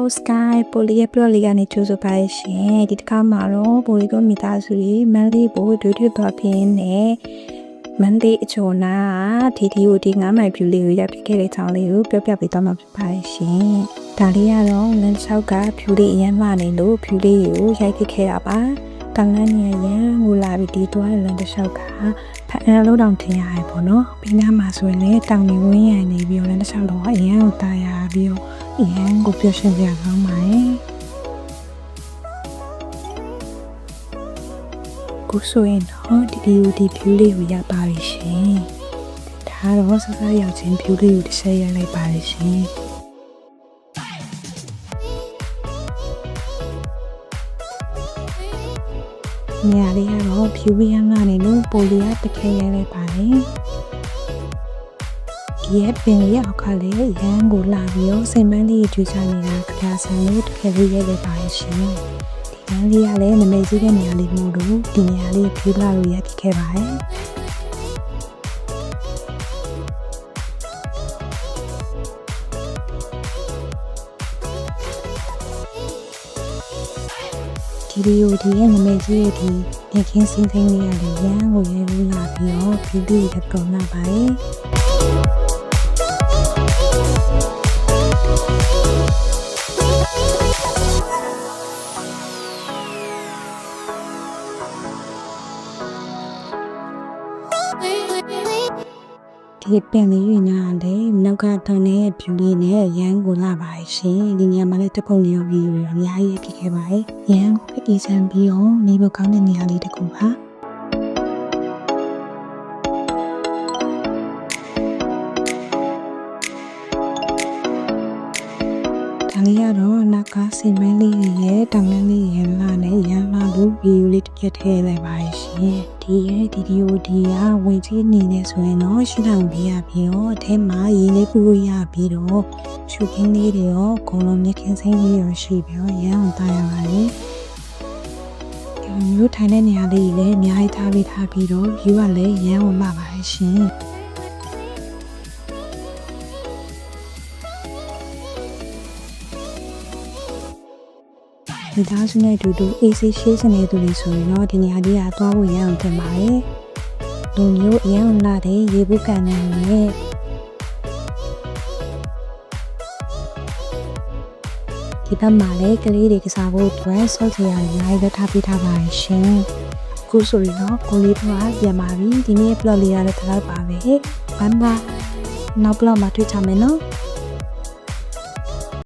Hello Sky ပိုလီရဲ့ပလော့လေးကနေကြိုးဆိုပါရှင်ဒီတစ်ခါမှာတော့ပိုလီကမိသားစုကြီးမန်လေးပိုတွေ့သွားပြင်းနဲ့မန်လေးအချိုနာဒီ9မိုင်ဖြူလေးကိုရပ်ပြခဲ့တဲ့ချောင်းလေးကိုပြောပြပေးသွားမှာဖြစ်ပါရှင်ဒါလေးကတော့လမ်းလျှောက်ကဖြူလေးအရင်မှနေလို့ဖြူလေးကိုရိုက်ခဲ့တာပါတောင်လန်းနေရန်ငိုလာပြီးဒီသွားလမ်းတစ်လျှောက်ကဖန်အလုံးတောင်ထင်ရတယ်ပေါ့နော်ပြီးနားမှာဆိုရင်လည်းတောင်နေဝင်းရံနေပြီးတော့လမ်းတစ်လျှောက်တော့အရင်ကိုတာယာပြီးတော့အရင်ကိုပြောရှင်းပြကောင်းပါတယ်ကိုဆိုရင်တော့ဒီဖြူလေးကိုရပါပြီရှင်ဒါတော့စစရောက်ချင်းဖြူလေးကိုတစ်ဆက်ရိုက်လိုက်ပါလိမ့်ရှင်ညာလေးကတော့ဖြူရမ်းကနေလို့ပိုလီယာတစ်ခဲရိုက်လိုက်ပါတယ်ဒီရဲ့ပင်လေးအောက်ကလေးရမ်းကိုလာပြီးတော့စိတ်မန်းလေးကြွေးချနေတာကြဆန်လို့တစ်ခဲလေးရိုက်လိုက်ပါတယ်ရှင်ဒီလမ်းလေးကလည်းနမိတ်ကြီးတဲ့နေရာလေးမို့လို့ဒီနေရာလေးဖြူလာလို့ရိုက်ခဲ့ပါတယ်ဒီရဲ့နမိတ်ကြီးရဲ့ဒီနေခင်းစင်းသိန်းလေးရတယ်ရမ်းကိုရဲလို့လာပြီးတော့ဖြူလေးတက်တော်လာပါတယ်ဒီပင်လေးရညာလေနောက်ကတန်းနဲ့ဖြူလေးနဲ့ရမ်းကိုလာပါရှင်ဒီညမှာလည်းတပုတ်လေးရောပြီးရောအများကြီးဖြစ်ခဲ့ပါတယ်ရမ်းကိုအေးစမ်းပြီးတော့နေဖို့ကောင်းတဲ့နေရာလေးတစ်ခုပါဒါလေးကတော့နောက်ကစီမန်းလေးရဲ့တောင်လန်းလေးရဲ့လာနဲ့ရမ်းလာလို့ဗီဒီယိုလေးတစ်ပြက်ထည့်လိုက်ပါရှင်ဒီရဲ့ဒီကဝင်ကြီးနေနေဆိုရင်တော့ရှင်းအောင်ပြရပြီးတော့အထဲမှာရင်းလေးပူလို့ရပြီးတော့ရှုခင်းလေးတွေရောဂုံလုံးမြက်ခင်းစိမ့်လေးရောရှိပြီးတော့ရမ်းအောင်တားရပါတယ်ဒီမျိုးထိုင်တဲ့နေရာလေးလည်းအများကြီးထားပြီးတော့ view ကလည်းရမ်းအောင်လာပါတယ်ရှင်ဒီသားစုနဲ့အတူ AC ရှေးစနေသူတွေဆိုရင်တော့ဒီနေရာလေးကသွားဖို့ရအောင်တင်ပါတယ်လူမျိုးအရင်လာတဲ့ရေဘူးကန်နေနဲ့ဒီဘက်မှာလည်းကလေးတွေကစားဖို့အတွက်ဆော့စရာအများကြီးထားပေးထားပါရှင်ခုဆိုရင်တော့ကိုလေးတို့ကပြန်ပါပြီဒီနေ့ plot လေးရတဲ့ထားပါပဲဘိုင်ဘိုင်နောက် plot မှာတွေ့ကြမယ်နော်